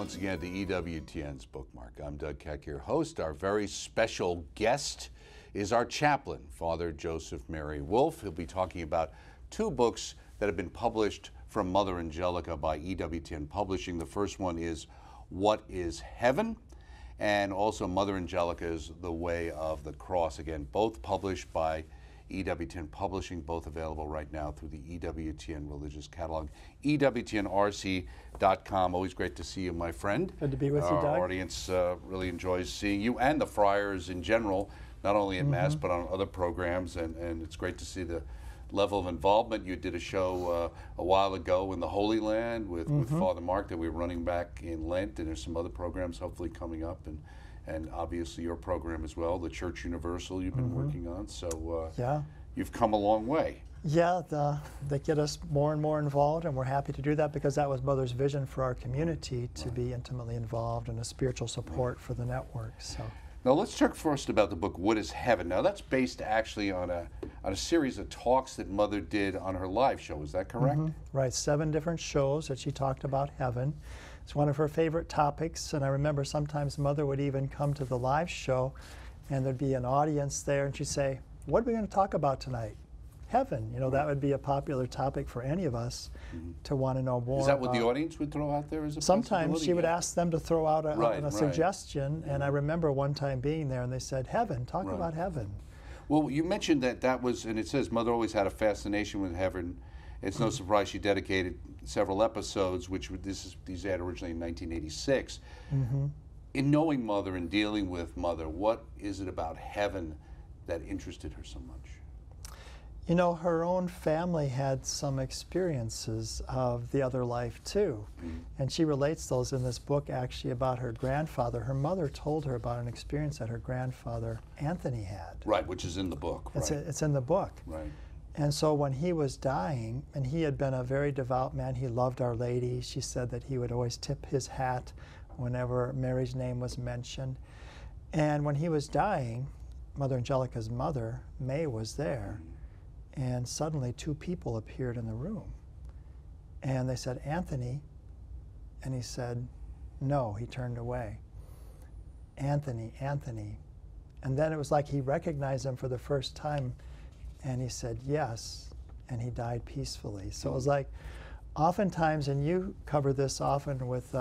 once again to EWTN's Bookmark. I'm Doug Keck, your host. Our very special guest is our chaplain, Father Joseph Mary Wolfe. He'll be talking about two books that have been published from Mother Angelica by EWTN Publishing. The first one is What is Heaven? And also Mother Angelica is The Way of the Cross. Again, both published by EWTN Publishing, both available right now through the EWTN Religious Catalog, EWTNRC.com. Always great to see you, my friend. Good to be with you, Doug. Our audience really enjoys seeing you and the friars in general, not only in Mass, but on other programs, and it's great to see the level of involvement. You did a show a while ago in the Holy Land with Father Mark that we're running back in Lent, and there's some other programs hopefully coming up, and obviously your program as well, the Church Universal you've been working on. So yeah, you've come a long way. Yeah, they get us more and more involved, and we're happy to do that because that was Mother's vision for our community, to be intimately involved and a spiritual support for the network. So. Now let's talk first about the book, What is Heaven? Now that's based actually on a series of talks that Mother did on her live show, is that correct? Right, 7 different shows that she talked about heaven. It's one of her favorite topics, and I remember sometimes Mother would even come to the live show and there'd be an audience there and she'd say, what are we going to talk about tonight? Heaven. You know, that would be a popular topic for any of us to want to know more. Is that what the audience would throw out there as a Sometimes she would ask them to throw out a suggestion, and I remember one time being there and they said, heaven, talk about heaven. Well, you mentioned that was, and it says Mother always had a fascination with heaven. It's no surprise she dedicated several episodes, which these had originally in 1986. In knowing Mother and dealing with Mother, what is it about heaven that interested her so much? You know, her own family had some experiences of the other life too. And she relates those in this book actually about her grandfather. Her mother told her about an experience that her grandfather, Anthony, had. Right, which is in the book. It's in the book. Right. And so when he was dying, and he had been a very devout man, he loved Our Lady. She said that he would always tip his hat whenever Mary's name was mentioned. And when he was dying, Mother Angelica's mother, May, was there. And suddenly 2 people appeared in the room. And they said, Anthony. And he said, no, he turned away. Anthony, Anthony. And then it was like he recognized them for the first time. And he said, yes. And he died peacefully. So it was like, oftentimes, and you cover this often with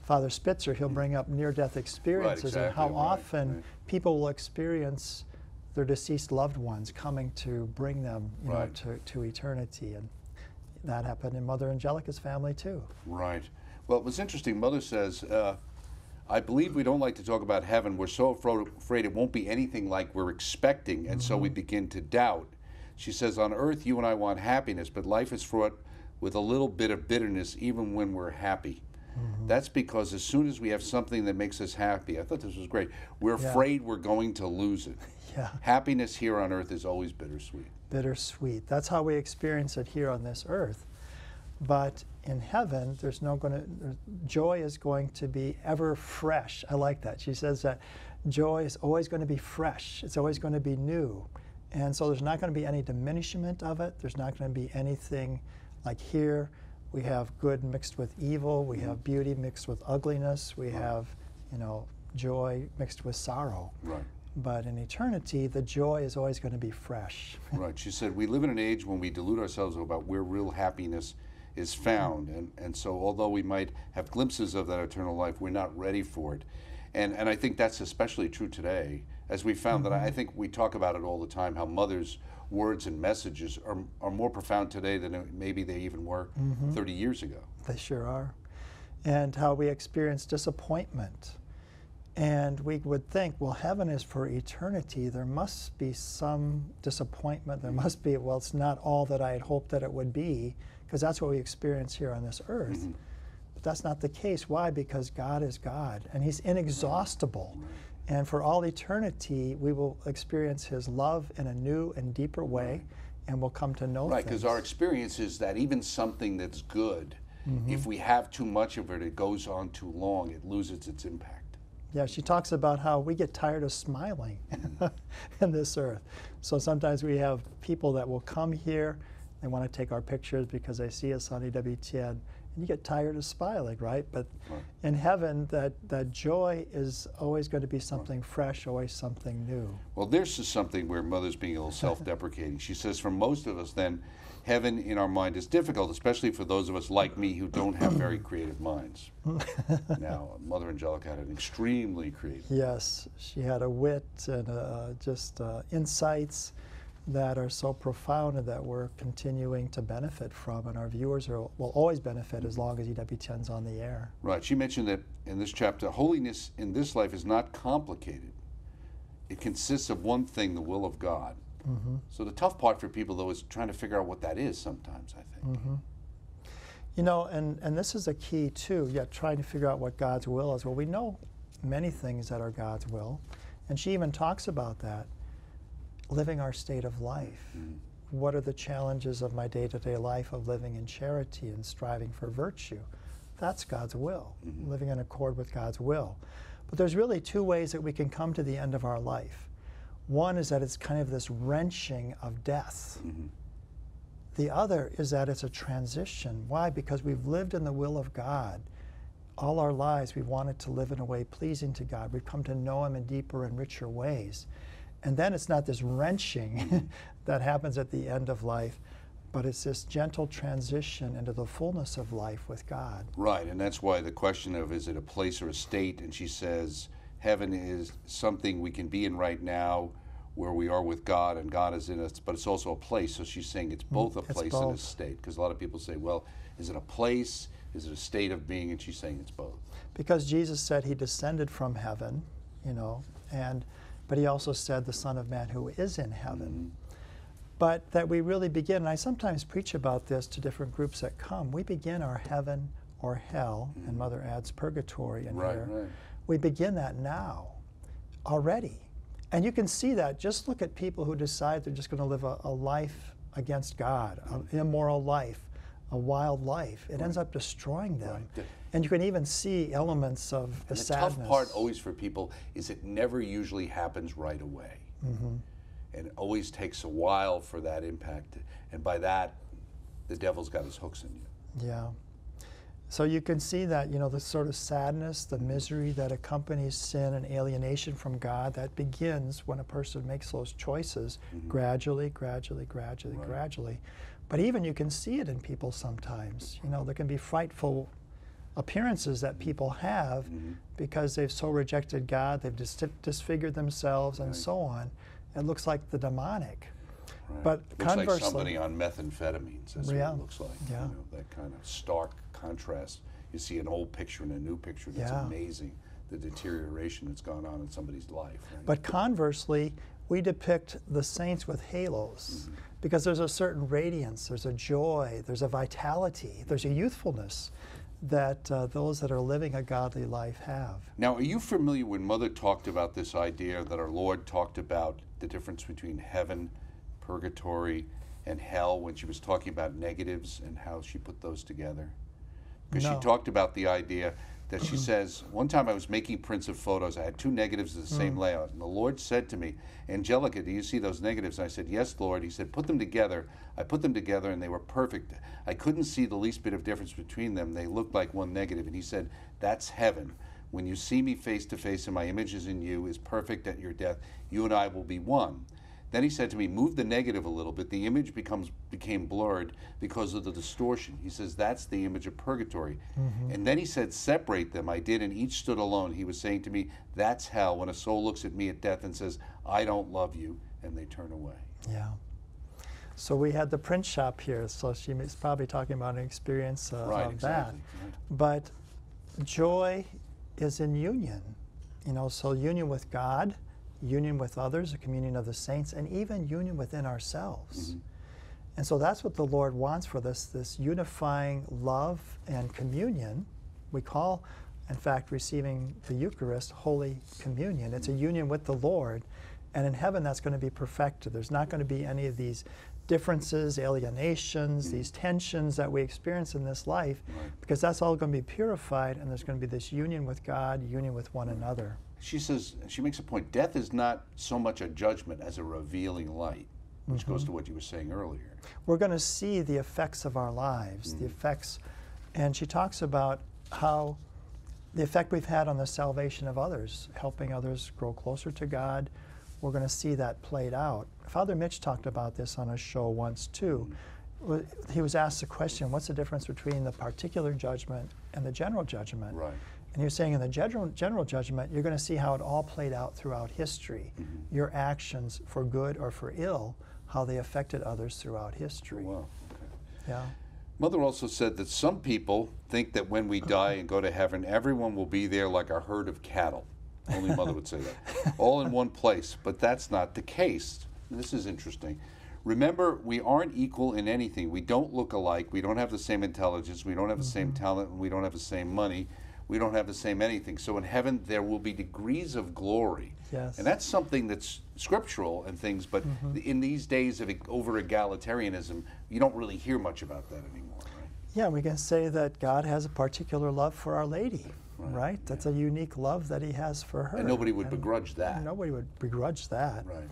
Father Spitzer, he'll bring up near-death experiences and how often people will experience their deceased loved ones coming to bring them know, to eternity. And that happened in Mother Angelica's family too. Right. Well, it was interesting. Mother says, I believe we don't like to talk about heaven. We're so afraid it won't be anything like we're expecting, and so we begin to doubt. She says, on earth you and I want happiness, but life is fraught with a little bit of bitterness even when we're happy. That's because as soon as we have something that makes us happy, I thought this was great, we're afraid we're going to lose it. Happiness here on earth is always bittersweet. Bittersweet. That's how we experience it here on this earth. But in heaven, joy is going to be ever fresh. I like that. She says that joy is always going to be fresh. It's always going to be new. And so there's not going to be any diminishment of it. There's not going to be anything like here. We have good mixed with evil. We have beauty mixed with ugliness. We have, joy mixed with sorrow. Right. But in eternity, the joy is always going to be fresh. Right. She said, we live in an age when we delude ourselves about where real happiness is found. And so although we might have glimpses of that eternal life, we're not ready for it. And I think that's especially true today, as we found that I think we talk about it all the time, how Mother's words and messages are more profound today than maybe they even were 30 years ago. They sure are. And how we experience disappointment. And we would think, well, heaven is for eternity. There must be some disappointment. There must be, well, it's not all that I had hoped that it would be, because that's what we experience here on this earth. But that's not the case. Why? Because God is God, and He's inexhaustible. And for all eternity, we will experience His love in a new and deeper way, and we'll come to know Right, because our experience is that even something that's good, if we have too much of it, it goes on too long, it loses its impact. Yeah, she talks about how we get tired of smiling in this earth. So sometimes we have people that will come here, they want to take our pictures because they see us on EWTN, and you get tired of smiling, right? But Right. in heaven, that joy is always going to be something fresh, always something new. Well, there's just something where Mother's being a little self-deprecating. She says, for most of us, then, heaven in our mind is difficult, especially for those of us like me who don't have very creative minds. Now, Mother Angelica had an extremely creative. Yes, she had a wit and just insights that are so profound and that we're continuing to benefit from, and our viewers will always benefit as long as EWTN's on the air. Right. She mentioned that in this chapter, holiness in this life is not complicated. It consists of one thing, the will of God. Mm-hmm. So the tough part for people, though, is trying to figure out what that is sometimes, I think. Mm-hmm. You know, and this is a key, too, trying to figure out what God's will is. Well, we know many things that are God's will, and she even talks about that. Living our state of life. Mm-hmm. What are the challenges of my day-to-day life of living in charity and striving for virtue? That's God's will, Mm-hmm. living in accord with God's will. But there's really two ways that we can come to the end of our life. One is that it's kind of this wrenching of death. Mm-hmm. The other is that it's a transition. Why? Because we've lived in the will of God. All our lives we've wanted to live in a way pleasing to God. We've come to know Him in deeper and richer ways. And then it's not this wrenching that happens at the end of life, but it's this gentle transition into the fullness of life with God. Right, and that's why the question of is it a place or a state, and she says heaven is something we can be in right now where we are with God and God is in us, but it's also a place. So she's saying it's both a place and a state, because a lot of people say, well, is it a place? Is it a state of being? And she's saying it's both. Because Jesus said He descended from heaven, you know, but He also said the Son of Man who is in heaven. Mm-hmm. But that we really begin, and I sometimes preach about this to different groups that come, we begin our heaven or hell, Mm-hmm. and Mother adds purgatory in Right, here. right. We begin that now, already. And you can see that. Just look at people who decide they're just going to live a life against God, an immoral life, a wild life. It ends up destroying them. Right. And you can even see elements of the And the sadness. tough part always for people is it never usually happens right away. Mm-hmm. And it always takes a while for that impact. And by that, the devil's got his hooks in you. Yeah. So you can see that, you know, the sort of sadness, the misery that accompanies sin and alienation from God, that begins when a person makes those choices gradually, gradually, gradually, Right. gradually. But even you can see it in people sometimes. You know, there can be frightful appearances that people have because they've so rejected God, they've disfigured themselves and Right. so on. It looks like the demonic. Right. But looks conversely, like somebody on methamphetamines. That's Yeah. what it looks like. Yeah. You know, that kind of stark contrast. You see an old picture and a new picture. That's Yeah. amazing. The deterioration that's gone on in somebody's life. Right? But conversely, we depict the saints with halos because there's a certain radiance, there's a joy, there's a vitality, there's a youthfulness that those that are living a godly life have. Now, are you familiar when Mother talked about this idea that our Lord talked about the difference between heaven, purgatory, and hell when she was talking about negatives and how she put those together? Because No. she talked about the idea that she says, one time I was making prints of photos, I had two negatives of the same layout, and the Lord said to me, Angelica, do you see those negatives? And I said, yes, Lord. He said, put them together. I put them together and they were perfect. I couldn't see the least bit of difference between them. They looked like one negative. And he said, that's heaven. When you see me face to face and my image is in you, is perfect at your death, you and I will be one. Then he said to me, move the negative a little bit. The image became blurred because of the distortion. He says, that's the image of purgatory. And then he said, separate them. I did, and each stood alone. He was saying to me, that's hell, when a soul looks at me at death and says, I don't love you, and they turn away. Yeah. So we had the print shop here, so she was probably talking about an experience Right, of exactly. that. Right. But joy is in union, you know, so union with God, union with others, a communion of the saints, and even union within ourselves. And so that's what the Lord wants for this unifying love and communion. We call, in fact, receiving the Eucharist Holy Communion. It's a union with the Lord, and in heaven that's going to be perfected. There's not going to be any of these differences, alienations, these tensions that we experience in this life, because that's all going to be purified, and there's going to be this union with God, union with one another. She says, she makes a point, death is not so much a judgment as a revealing light, which goes to what you were saying earlier. We're going to see the effects of our lives, the effects And she talks about how the effect we've had on the salvation of others, helping others grow closer to God. We're going to see that played out. Father Mitch talked about this on a show once too. He was asked the question, what's the difference between the particular judgment and the general judgment? Right. And he was saying in the general judgment, you're going to see how it all played out throughout history. Your actions, for good or for ill, how they affected others throughout history. Wow. Okay. Yeah. Mother also said that some people think that when we die and go to heaven, everyone will be there like a herd of cattle. Only Mother would say that. All in one place, but that's not the case. This is interesting. Remember, we aren't equal in anything. We don't look alike. We don't have the same intelligence. We don't have the same talent. We don't have the same money. We don't have the same anything. So in heaven, there will be degrees of glory. Yes. And that's something that's scriptural and things, but in these days of over-egalitarianism, you don't really hear much about that anymore, right? Yeah, we can say that God has a particular love for Our Lady, right? That's a unique love that He has for her. And nobody would begrudge that. Nobody would begrudge that. Right.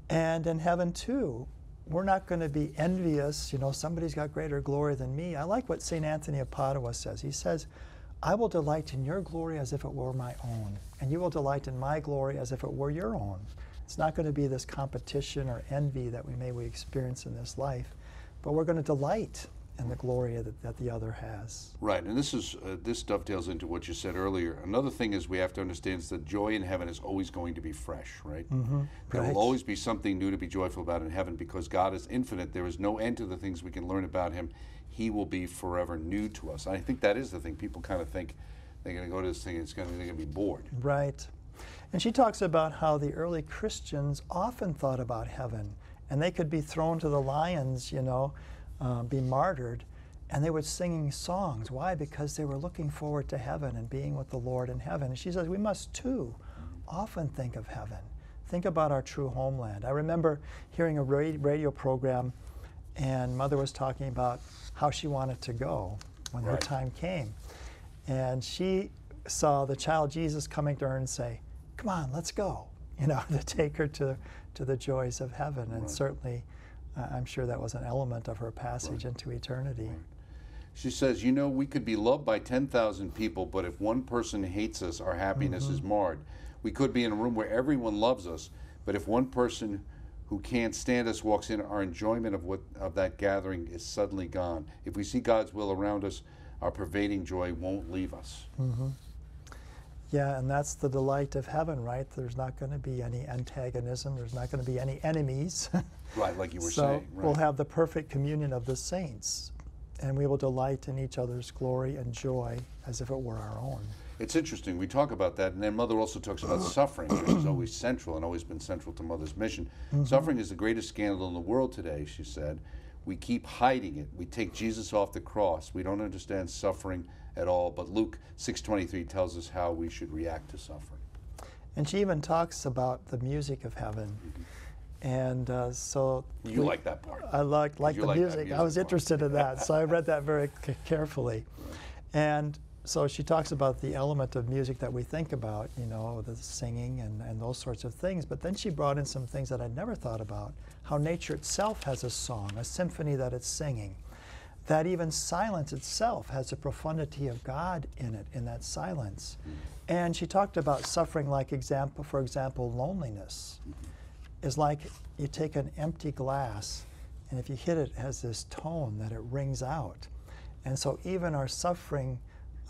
And in heaven, too, we're not going to be envious, you know, somebody's got greater glory than me. I like what St. Anthony of Padua says. He says, I will delight in your glory as if it were my own, and you will delight in my glory as if it were your own. It's not going to be this competition or envy that we experience in this life, but we're going to delight in the glory that the other has. Right, and this dovetails into what you said earlier. Another thing is we have to understand is that joy in heaven is always going to be fresh, right? There will always be something new to be joyful about in heaven because God is infinite. There is no end to the things we can learn about Him. He will be forever new to us. I think that is the thing. People kind of think they're going to go to this thing and they're going to be bored. Right. And she talks about how the early Christians often thought about heaven, and they could be thrown to the lions, you know, be martyred, and they were singing songs. Why? Because they were looking forward to heaven and being with the Lord in heaven. And she says we must too often think of heaven. Think about our true homeland. I remember hearing a radio program, and Mother was talking about how she wanted to go when her time came. And she saw the child Jesus coming to her and say, come on, let's go, you know, to take her to the joys of heaven. And certainly, I'm sure that was an element of her passage into eternity. She says, you know, we could be loved by 10,000 people, but if one person hates us, our happiness is marred. We could be in a room where everyone loves us, but if one person who can't stand us walks in, our enjoyment of that gathering is suddenly gone. If we see God's will around us, our pervading joy won't leave us. Yeah, and that's the delight of heaven, right? There's not going to be any antagonism. There's not going to be any enemies. Right, like you were so saying. Right. We'll have the perfect communion of the saints, and we will delight in each other's glory and joy as if it were our own. It's interesting. We talk about that, and then Mother also talks about suffering, which is always central and always been central to Mother's mission. Suffering is the greatest scandal in the world today, she said. We keep hiding it. We take Jesus off the cross. We don't understand suffering at all, but Luke 6:23 tells us how we should react to suffering. And she even talks about the music of heaven. And so... You like that part. I like the music. I was interested in that, so I read that very carefully. And so she talks about the element of music that we think about, you know, the singing and those sorts of things. But then she brought in some things that I'd never thought about. How nature itself has a song, a symphony that it's singing. That even silence itself has a profundity of God in it, in that silence. And she talked about suffering like for example, loneliness. Is like you take an empty glass, and if you hit it, it has this tone that it rings out. And so even our suffering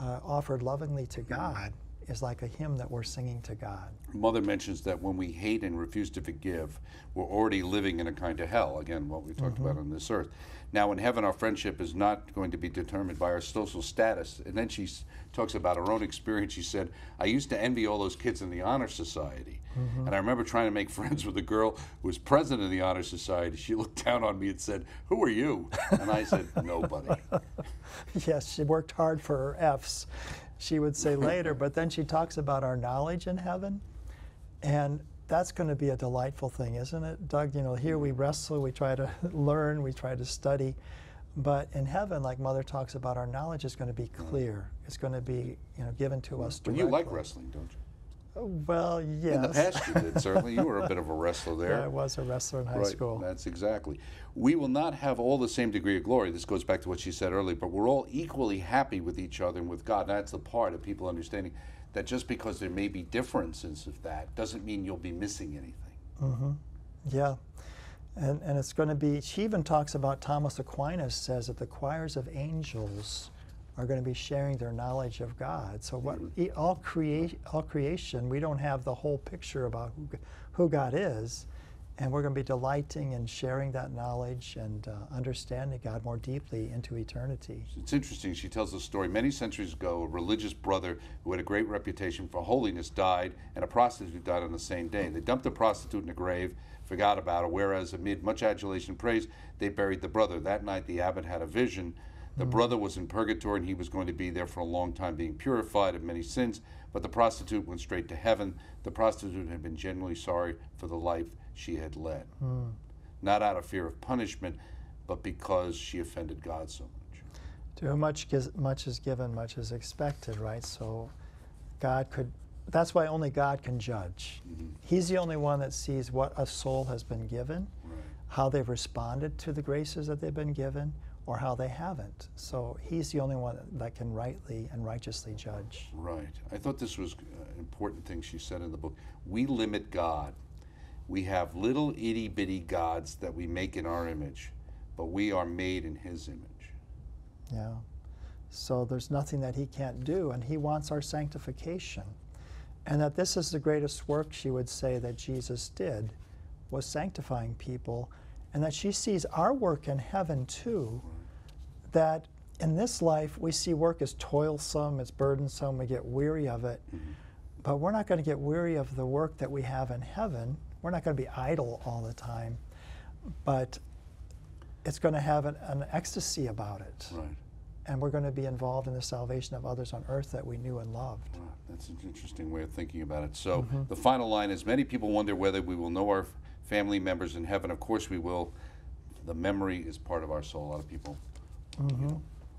offered lovingly to God is like a hymn that we're singing to God. Mother mentions that when we hate and refuse to forgive, we're already living in a kind of hell, again, what we talked about on this earth. Now, in heaven, our friendship is not going to be determined by our social status. And then she talks about her own experience. She said, I used to envy all those kids in the Honor Society. And I remember trying to make friends with a girl who was president of the Honor Society. She looked down on me and said, who are you? And I said, nobody. Yes, she worked hard for her F's, she would say later. But then she talks about our knowledge in heaven. And that's going to be a delightful thing, isn't it, Doug? You know, here we wrestle, we try to learn, we try to study. But in heaven, like Mother talks about, our knowledge is going to be clear. It's going to be, you know, given to us directly. But you like wrestling, don't you? Well, yes. In the past you did, certainly. You were a bit of a wrestler there. Yeah, I was a wrestler in high Right, school. that's exactly. We will not have all the same degree of glory. This goes back to what she said earlier, but we're all equally happy with each other and with God. And that's the part of people understanding that just because there may be differences of that doesn't mean you'll be missing anything. Mm-hmm. Yeah. And it's going to be, she even talks about, Thomas Aquinas says that the choirs of angels are going to be sharing their knowledge of God. So what all creation, we don't have the whole picture about who God is, and we're going to be delighting in sharing that knowledge and understanding God more deeply into eternity. It's interesting. She tells the story. Many centuries ago, a religious brother who had a great reputation for holiness died, and a prostitute died on the same day. They dumped the prostitute in a grave, forgot about her, whereas amid much adulation and praise, they buried the brother. That night, the abbot had a vision. The brother was in purgatory, and he was going to be there for a long time, being purified of many sins, but the prostitute went straight to heaven. The prostitute had been genuinely sorry for the life she had led. Not out of fear of punishment, but because she offended God so much. To whom much is given, much is expected, right? So God could, that's why only God can judge. He's the only one that sees what a soul has been given, how they've responded to the graces that they've been given, or how they haven't. So he's the only one that can rightly and righteously judge. Right. I thought this was an important thing she said in the book. We limit God. We have little itty-bitty gods that we make in our image, but we are made in his image. Yeah. So there's nothing that he can't do, and he wants our sanctification. And that this is the greatest work, she would say, that Jesus did, was sanctifying people, and that she sees our work in heaven too, that in this life we see work as toilsome, it's burdensome, we get weary of it, but we're not going to get weary of the work that we have in heaven. We're not going to be idle all the time, but it's going to have an ecstasy about it. Right. And we're going to be involved in the salvation of others on earth that we knew and loved. Wow, that's an interesting way of thinking about it. So the final line is, many people wonder whether we will know our family members in heaven. Of course we will. The memory is part of our soul. A lot of people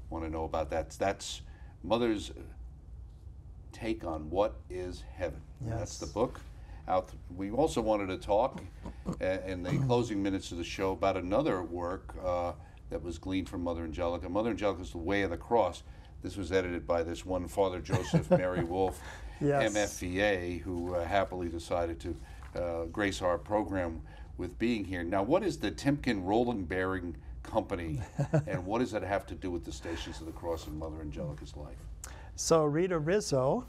want to know about that. That's Mother's take on what is heaven. Yes. That's the book. We also wanted to talk in the closing minutes of the show about another work that was gleaned from Mother Angelica. Mother Angelica's The Way of the Cross. This was edited by this one Father Joseph Mary Wolfe, MFVA, who happily decided to grace our program with being here. Now, what is the Timken Rolling Bearing Company, and what does that have to do with the Stations of the Cross in Mother Angelica's life? So Rita Rizzo,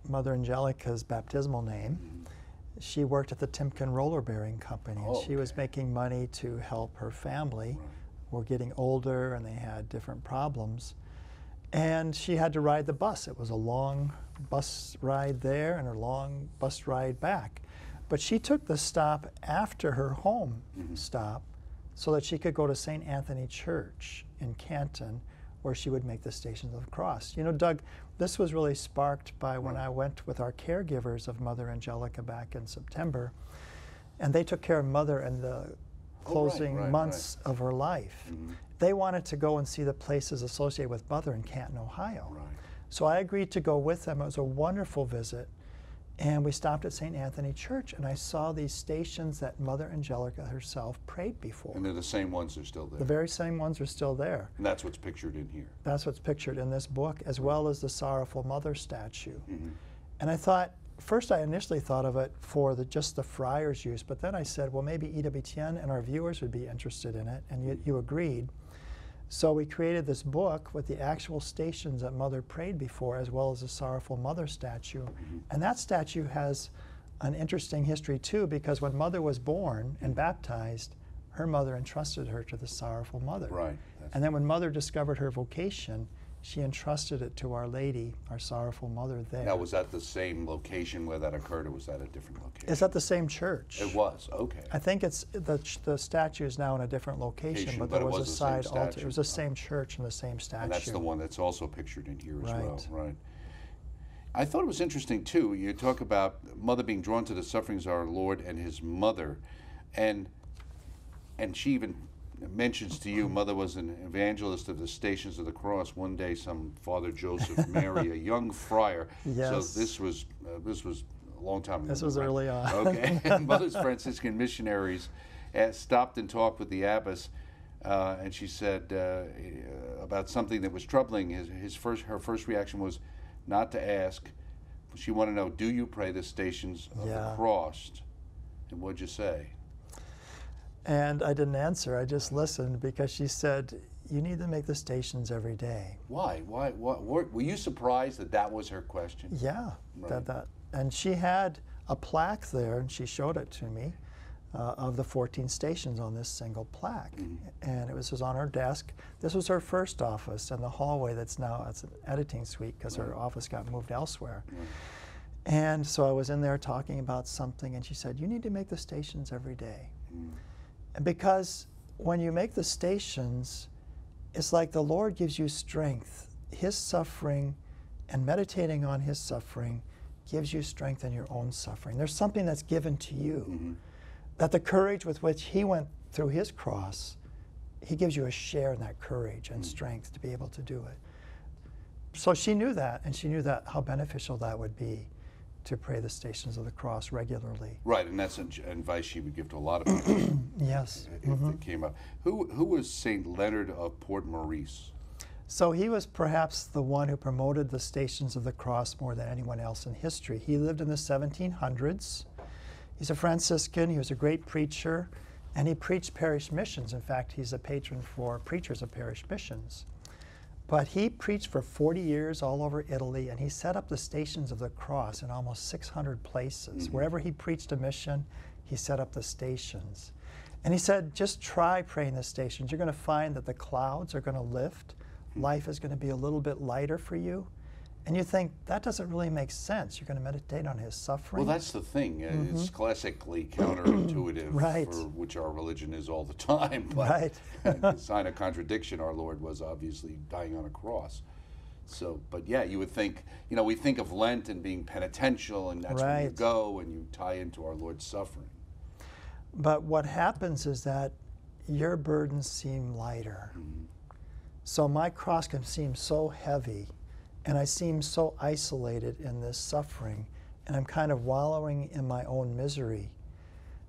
Mother Angelica's baptismal name, she worked at the Timken Roller Bearing Company. And she was making money to help her family. Were getting older and they had different problems. And she had to ride the bus. It was a long bus ride there and a long bus ride back. But she took the stop after her home stop so that she could go to St. Anthony Church in Canton, where she would make the Stations of the Cross. You know, Doug, this was really sparked by when I went with our caregivers of Mother Angelica back in September, and they took care of Mother in the closing months of her life. They wanted to go and see the places associated with Mother in Canton, Ohio. So I agreed to go with them. It was a wonderful visit. And we stopped at St. Anthony Church, and I saw these stations that Mother Angelica herself prayed before. And they're the same ones that are still there. The very same ones are still there. And that's what's pictured in here. That's what's pictured in this book, as well as the Sorrowful Mother statue. And I thought, first I initially thought of it for just the friars' use, but then I said, well, maybe EWTN and our viewers would be interested in it, and you agreed. So we created this book with the actual stations that Mother prayed before, as well as the Sorrowful Mother statue. And that statue has an interesting history too, because when Mother was born and baptized, her mother entrusted her to the Sorrowful Mother. And then when Mother discovered her vocation, she entrusted it to Our Lady, our Sorrowful Mother there. Now, was that the same location where that occurred, or was that a different location? It's at the same church. It was, okay. I think it's the statue is now in a different location, but there was a side altar. It was the same church and the same statue. And that's the one that's also pictured in here as well, I thought it was interesting too. You talk about Mother being drawn to the sufferings of our Lord and His Mother, and she even mentions to you, Mother was an evangelist of the Stations of the Cross. One day, some Father Joseph Mary, a young friar. So this was a long time ago. This was right? early on. Okay. Mother's Franciscan missionaries stopped and talked with the abbess, and she said about something that was troubling. Her first reaction was not to ask. She wanted to know, do you pray the Stations of the Cross? And what'd you say? And I didn't answer. I just listened, because she said, you need to make the stations every day. Why? Were you surprised that that was her question? Yeah. Right. And she had a plaque there, and she showed it to me, of the 14 stations on this single plaque. Mm-hmm. And it was on her desk. This was her first office, and the hallway it's an editing suite, because her office got moved elsewhere. Right. And so I was in there talking about something, and she said, you need to make the stations every day. Mm. And because when you make the stations, it's like the Lord gives you strength. His suffering and meditating on his suffering gives you strength in your own suffering. There's something that's given to you. Mm-hmm. That the courage with which he went through his cross, he gives you a share in that courage and strength to be able to do it. So she knew that, and she knew that how beneficial that would be, to pray the Stations of the Cross regularly. Right, and that's advice she would give to a lot of people. Yes. If it came up. Who was St. Leonard of Port Maurice? So he was perhaps the one who promoted the Stations of the Cross more than anyone else in history. He lived in the 1700s. He's a Franciscan. He was a great preacher, and he preached parish missions. In fact, he's a patron for preachers of parish missions. But he preached for 40 years all over Italy, and he set up the Stations of the Cross in almost 600 places. Mm-hmm. Wherever he preached a mission, he set up the stations. And he said, just try praying the stations. You're going to find that the clouds are going to lift. Mm-hmm. Life is going to be a little bit lighter for you. And you think, that doesn't really make sense. You're going to meditate on his suffering. Well, that's the thing. Mm-hmm. It's classically counterintuitive, right. For which our religion is all the time. But right. The sign of contradiction, our Lord was obviously dying on a cross. So, but yeah, you would think, we think of Lent and being penitential, and that's right. where you go and you tie into our Lord's suffering. But what happens is that your burdens seem lighter. Mm-hmm. So my cross can seem so heavy, and I seem so isolated in this suffering, and I'm kind of wallowing in my own misery.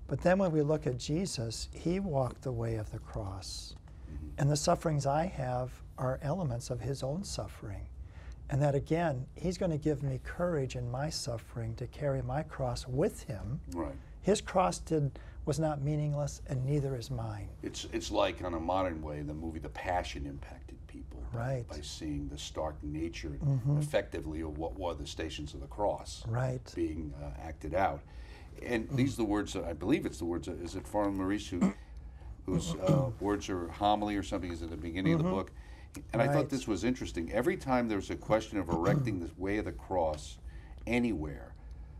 But then when we look at Jesus, he walked the way of the cross. Mm-hmm. And the sufferings I have are elements of his own suffering. And that again, he's going to give me courage in my suffering to carry my cross with him. Right. His cross was not meaningless, and neither is mine. It's like, on a modern way, the movie The Passion impacted people. Right. By seeing the stark nature, mm-hmm. effectively, of what were the Stations of the Cross. Right. Being acted out. And these are the words, I believe it's the words, is it Father Maurice whose words are homily or something is at the beginning mm-hmm. of the book? And right. I thought this was interesting. Every time there's a question of erecting the way of the cross anywhere,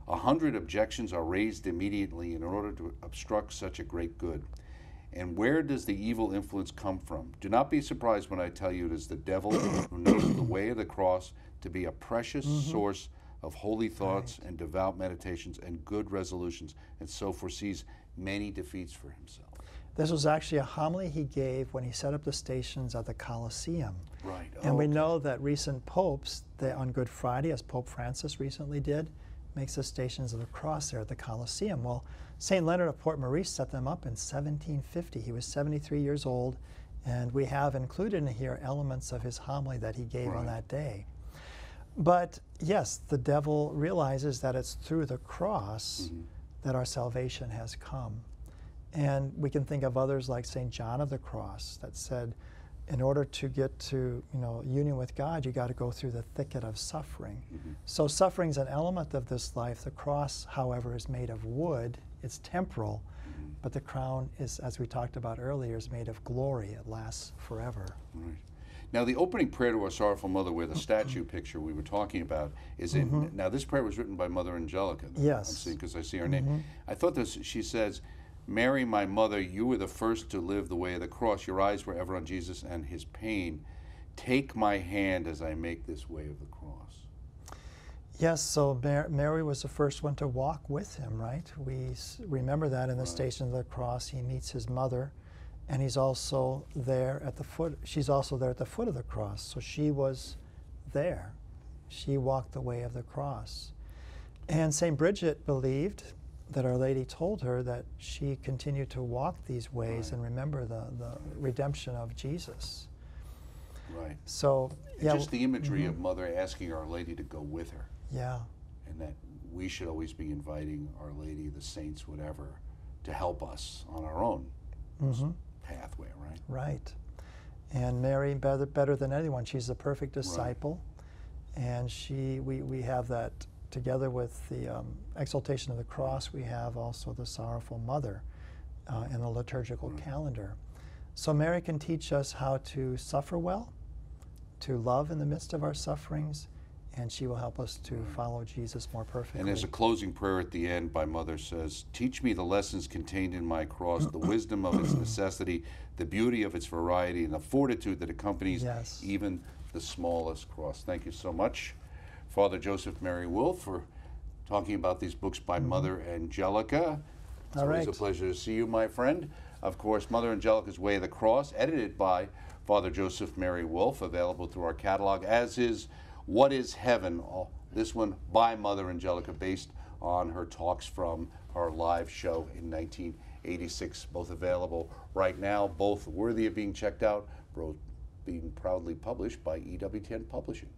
100 objections are raised immediately in order to obstruct such a great good. And where does the evil influence come from? Do not be surprised when I tell you it is the devil who knows the way of the cross to be a precious mm-hmm. source of holy thoughts right. and devout meditations and good resolutions, and so foresees many defeats for himself. This was actually a homily he gave when he set up the stations at the Colosseum. Right. And we know that recent popes, on Good Friday, as Pope Francis recently did, makes the Stations of the Cross there at the Colosseum. Well, St. Leonard of Port Maurice set them up in 1750. He was 73 years old, and we have included in here elements of his homily that he gave right. on that day. But yes, the devil realizes that it's through the cross mm-hmm. that our salvation has come. And we can think of others like St. John of the Cross that said, in order to get to union with God, you got to go through the thicket of suffering. Mm-hmm. So suffering is an element of this life. The cross, however, is made of wood. It's temporal, mm-hmm. but the crown is, as we talked about earlier, is made of glory. It lasts forever. Right. Now, the opening prayer to Our Sorrowful Mother, where the statue picture we were talking about is in. Mm-hmm. Now, this prayer was written by Mother Angelica. Yes. I'm seeing because I see her mm-hmm. name. I thought this. She says, "Mary, my mother, you were the first to live the way of the cross. Your eyes were ever on Jesus and his pain. Take my hand as I make this way of the cross." Yes, so Mary was the first one to walk with him, right? We remember that in the right. Station of the Cross. He meets his mother, and he's also there at the foot. She's also there at the foot of the cross. So she was there. She walked the way of the cross. And St. Bridget believed that Our Lady told her that she continued to walk these ways and remember the redemption of Jesus. Right. So, And just the imagery of Mother asking Our Lady to go with her. Yeah. And that we should always be inviting Our Lady, the saints, whatever, to help us on our own pathway, right? Right. And Mary, better than anyone, she's the perfect disciple. Right. And we have that together with the exaltation of the cross. We have also the Sorrowful Mother in the liturgical calendar. So Mary can teach us how to suffer well, to love in the midst of our sufferings, and she will help us to follow Jesus more perfectly. And as a closing prayer at the end, by Mother says, "Teach me the lessons contained in my cross, the wisdom of its necessity, the beauty of its variety, and the fortitude that accompanies even the smallest cross." Thank you so much, Father Joseph Mary Wolfe, for talking about these books by Mother Angelica. It's always a pleasure to see you, my friend. Of course, Mother Angelica's Way of the Cross, edited by Father Joseph Mary Wolfe, available through our catalog, as is What is Heaven? This one by Mother Angelica, based on her talks from her live show in 1986. Both available right now, both worthy of being checked out, both being proudly published by EWTN Publishing.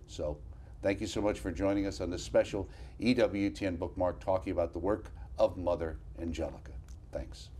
So thank you so much for joining us on this special EWTN Bookmark, talking about the work of Mother Angelica. Thanks.